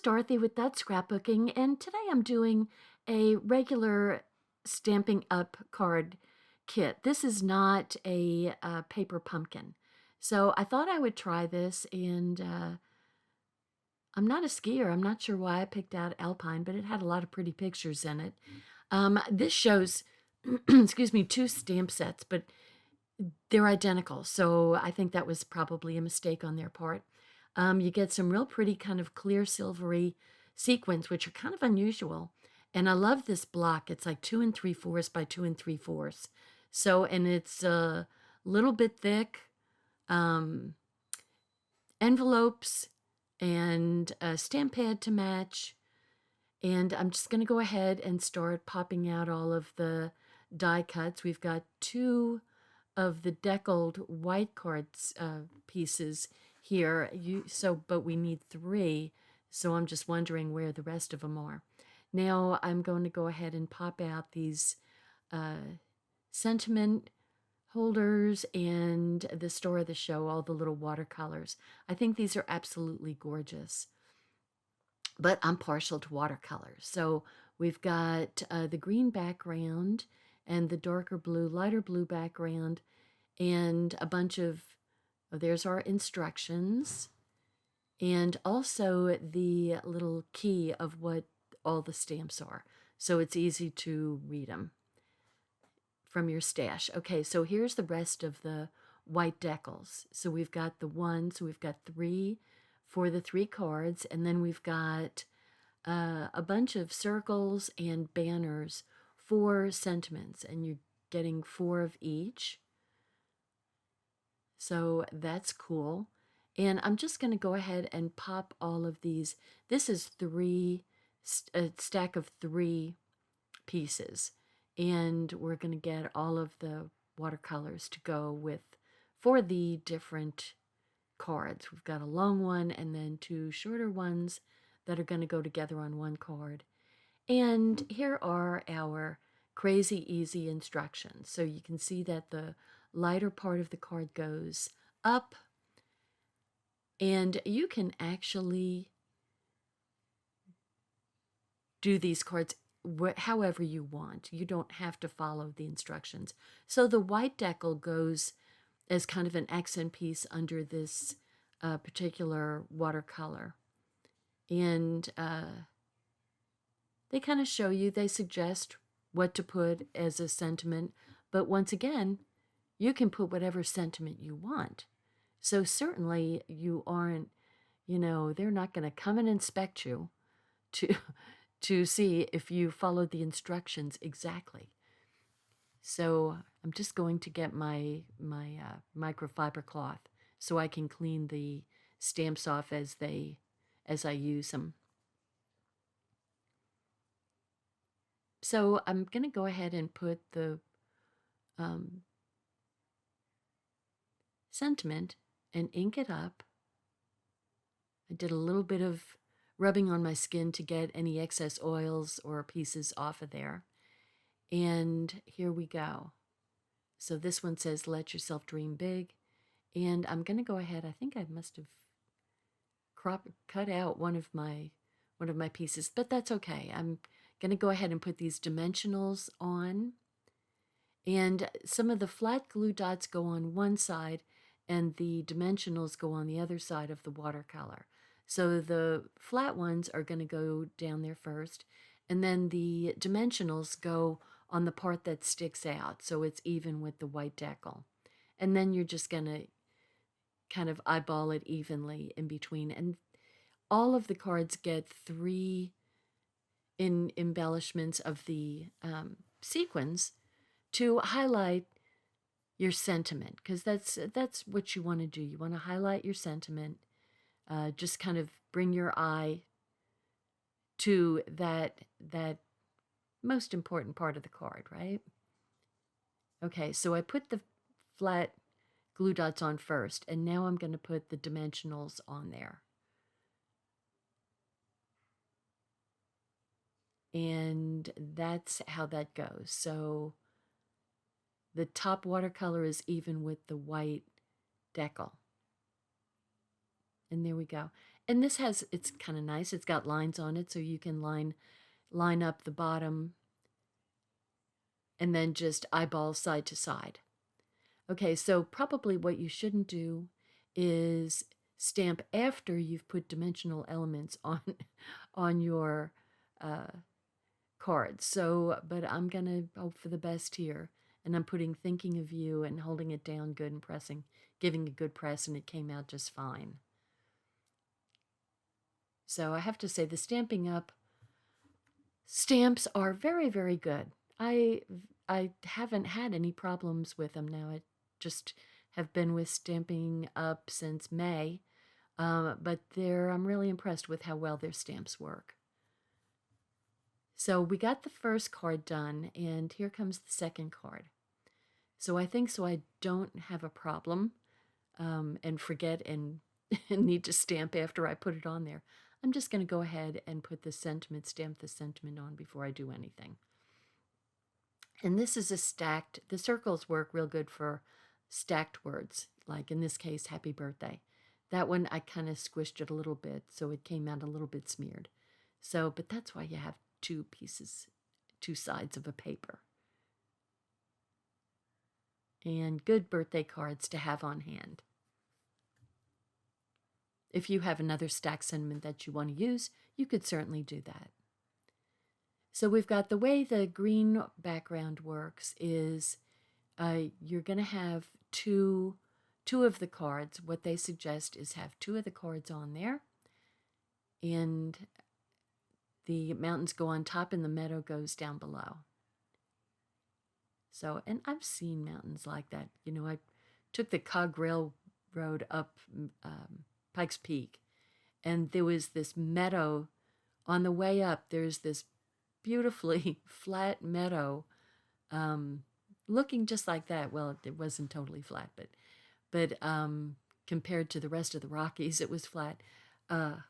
Dorothy with That Scrapbooking, and today I'm doing a regular Stamping Up card kit. This is not a paper pumpkin. So I thought I would try this, and I'm not a skier. I'm not sure why I picked out Alpine, but it had a lot of pretty pictures in it. This shows, excuse me, two stamp sets, but they're identical. So I think that was probably a mistake on their part. You get some real pretty kind of clear silvery sequins, which are kind of unusual. And I love this block. It's like 2 3/4 by 2 3/4. So, and it's a little bit thick. Envelopes and a stamp pad to match. And I'm just going to go ahead and start popping out all of the die cuts. We've got 2 of the deckled white cards pieces here. But we need 3, so I'm just wondering where the rest of them are. Now I'm going to go ahead and pop out these sentiment holders and the Store of the Show, all the little watercolors. I think these are absolutely gorgeous, but I'm partial to watercolors. So we've got the green background and the darker blue, lighter blue background, and a bunch of, there's our instructions, and also the little key of what all the stamps are. So it's easy to read them from your stash. Okay, so here's the rest of the white decals. So we've got the 1, so we've got 3 for the 3 cards, and then we've got a bunch of circles and banners for sentiments, and you're getting 4 of each. So that's cool. And I'm just going to go ahead and pop all of these. This is a stack of 3 pieces. And we're going to get all of the watercolors to go with for the different cards. We've got a long one and then 2 shorter ones that are going to go together on one card. And here are our crazy easy instructions. So you can see that the lighter part of the card goes up, and you can actually do these cards however you want. You don't have to follow the instructions. So the white decal goes as kind of an accent piece under this particular watercolor. And they kind of show you, they suggest what to put as a sentiment. But once again, you can put whatever sentiment you want. So certainly you aren't, they're not going to come and inspect you to see if you followed the instructions exactly. So I'm just going to get my microfiber cloth so I can clean the stamps off as I use them. So I'm going to go ahead and put the sentiment and ink it up. I did a little bit of rubbing on my skin to get any excess oils or pieces off of there. And here we go. So this one says, "Let yourself dream big." And I'm going to go ahead, I think I must have cut out one of my pieces, but that's okay. I'm going to go ahead and put these dimensionals on. And some of the flat glue dots go on one side and the dimensionals go on the other side of the watercolor. So the flat ones are going to go down there first, and then the dimensionals go on the part that sticks out, so it's even with the white decal. And then you're just going to kind of eyeball it evenly in between. And all of the cards get 3 embellishments of the sequins to highlight your sentiment, because that's what you want to do. You want to highlight your sentiment, just kind of bring your eye to that most important part of the card, right? Okay, so I put the flat glue dots on first, and now I'm going to put the dimensionals on there. And that's how that goes. So the top watercolor is even with the white decal. And there we go. And this has, it's kind of nice. It's got lines on it, so you can line up the bottom and then just eyeball side to side. Okay, so probably what you shouldn't do is stamp after you've put dimensional elements on your cards. So, but I'm gonna hope for the best here, and I'm putting thinking of you and holding it down good and pressing, giving a good press, and it came out just fine. So I have to say the Stampin' Up stamps are very, very good. I haven't had any problems with them now. I just have been with Stampin' Up since May, but I'm really impressed with how well their stamps work. So we got the first card done, and here comes the second card. So I think so I don't have a problem and forget and need to stamp after I put it on there. I'm just going to go ahead and put the sentiment, stamp the sentiment on before I do anything. And this is a stacked, the circles work real good for stacked words, like in this case, happy birthday. That one, I kind of squished it a little bit, so it came out a little bit smeared. So, but that's why you have two sides of a paper. And good birthday cards to have on hand. If you have another stack sentiment that you want to use, you could certainly do that. So we've got the way the green background works is you're going to have two of the cards. What they suggest is have two of the cards on there, and the mountains go on top and the meadow goes down below. So, and I've seen mountains like that. You know, I took the Cog Railroad up Pikes Peak, and there was this meadow on the way up. There's this beautifully flat meadow looking just like that. Well, it wasn't totally flat, but compared to the rest of the Rockies, it was flat. And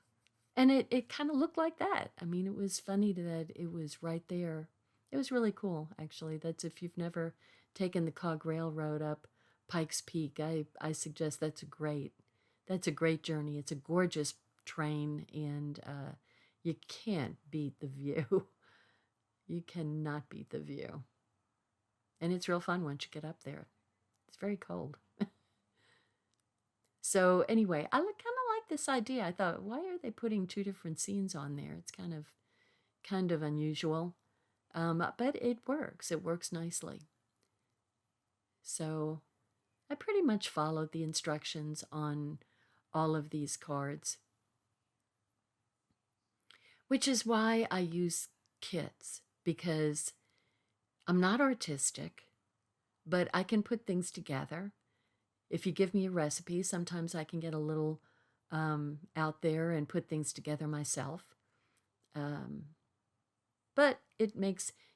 it kind of looked like that. I mean, it was funny that it was right there. It was really cool, actually. That's if you've never taken the Cog Railroad up Pikes Peak, I suggest that's a great journey. It's a gorgeous train, and you can't beat the view. You cannot beat the view. And it's real fun once you get up there. It's very cold. So anyway, I kind of like this idea. I thought, why are they putting two different scenes on there? It's kind of unusual, but it works. It works nicely. So I pretty much followed the instructions on all of these cards, which is why I use kits, because I'm not artistic, but I can put things together. If you give me a recipe, sometimes I can get a little out there and put things together myself. But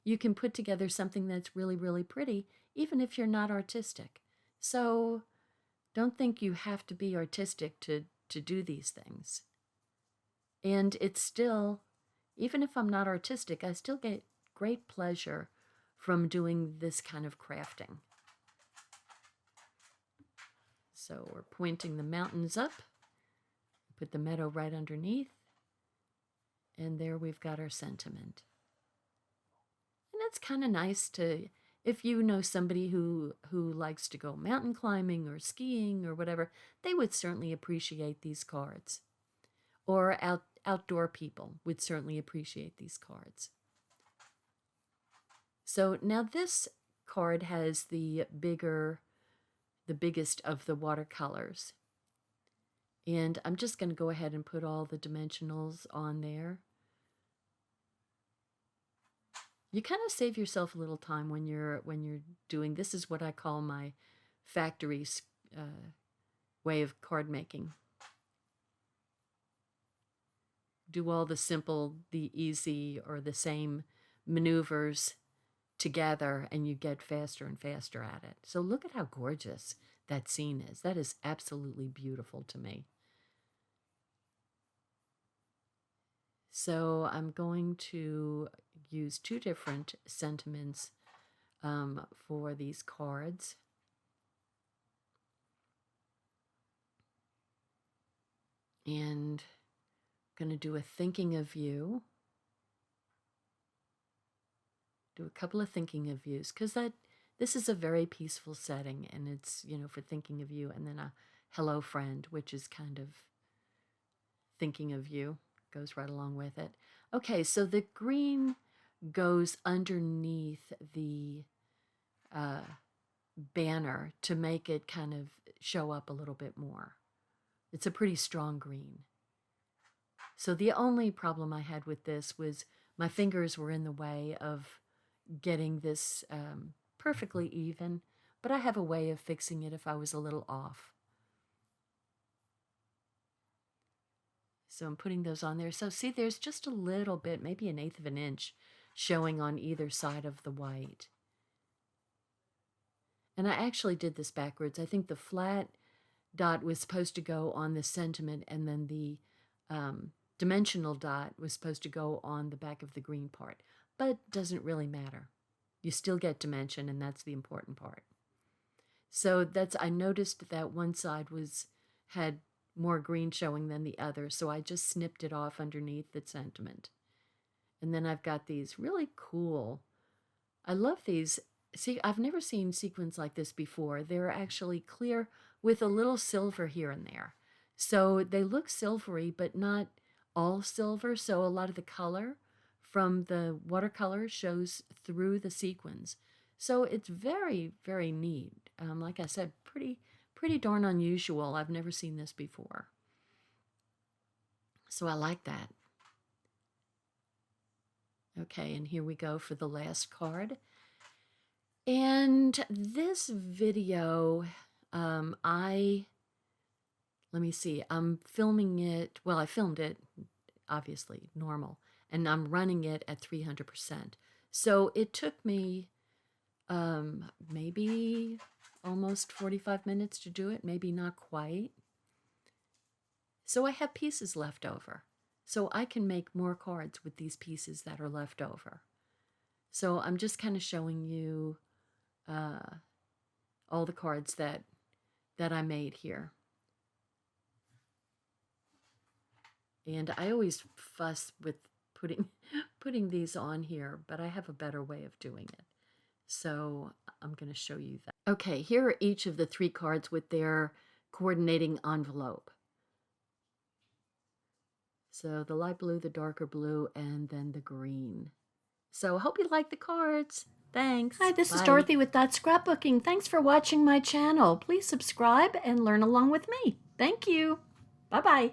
you can put together something that's really, really pretty, even if you're not artistic. So don't think you have to be artistic to do these things. And it's still, even if I'm not artistic, I still get great pleasure from doing this kind of crafting. So we're pointing the mountains up, put the meadow right underneath, and there we've got our sentiment. And it's kind of nice to, if you know somebody who likes to go mountain climbing or skiing or whatever, they would certainly appreciate these cards. Or outdoor people would certainly appreciate these cards. So now this card has the biggest of the watercolors. And I'm just going to go ahead and put all the dimensionals on there. You kind of save yourself a little time when you're doing, this is what I call my factory way of card making. Do all the simple, the easy, or the same maneuvers together, and you get faster and faster at it. So look at how gorgeous that scene is. That is absolutely beautiful to me. So I'm going to use two different sentiments for these cards. And going to do a thinking of you. Do a couple of thinking of yous, because this is a very peaceful setting, and it's, for thinking of you, and then a hello friend, which is kind of thinking of you, goes right along with it. Okay, so the green goes underneath the banner to make it kind of show up a little bit more. It's a pretty strong green. So the only problem I had with this was my fingers were in the way of getting this perfectly even, but I have a way of fixing it if I was a little off. So I'm putting those on there. So see, there's just a little bit, maybe 1/8 of an inch, showing on either side of the white. And I actually did this backwards. I think the flat dot was supposed to go on the sentiment, and then the dimensional dot was supposed to go on the back of the green part. But it doesn't really matter. You still get dimension, and that's the important part. So I noticed that one side had more green showing than the other, so I just snipped it off underneath the sentiment. And then I've got these really cool, I love these. See, I've never seen sequins like this before. They're actually clear with a little silver here and there. So they look silvery, but not all silver. So a lot of the color from the watercolor shows through the sequins. So it's very, very neat. Like I said, pretty darn unusual. I've never seen this before. So I like that. Okay, and here we go for the last card. And this video, let me see, I'm filming it, well, I filmed it, obviously, normal, and I'm running it at 300%. So it took me maybe almost 45 minutes to do it, maybe not quite. So I have pieces left over. So I can make more cards with these pieces that are left over. So I'm just kind of showing you all the cards that I made here. And I always fuss with putting these on here, but I have a better way of doing it. So I'm going to show you that. Okay, here are each of the 3 cards with their coordinating envelope. So the light blue, the darker blue, and then the green. So I hope you like the cards. Thanks. Hi, this is Dorothy with Scrapbooking. Thanks for watching my channel. Please subscribe and learn along with me. Thank you. Bye-bye.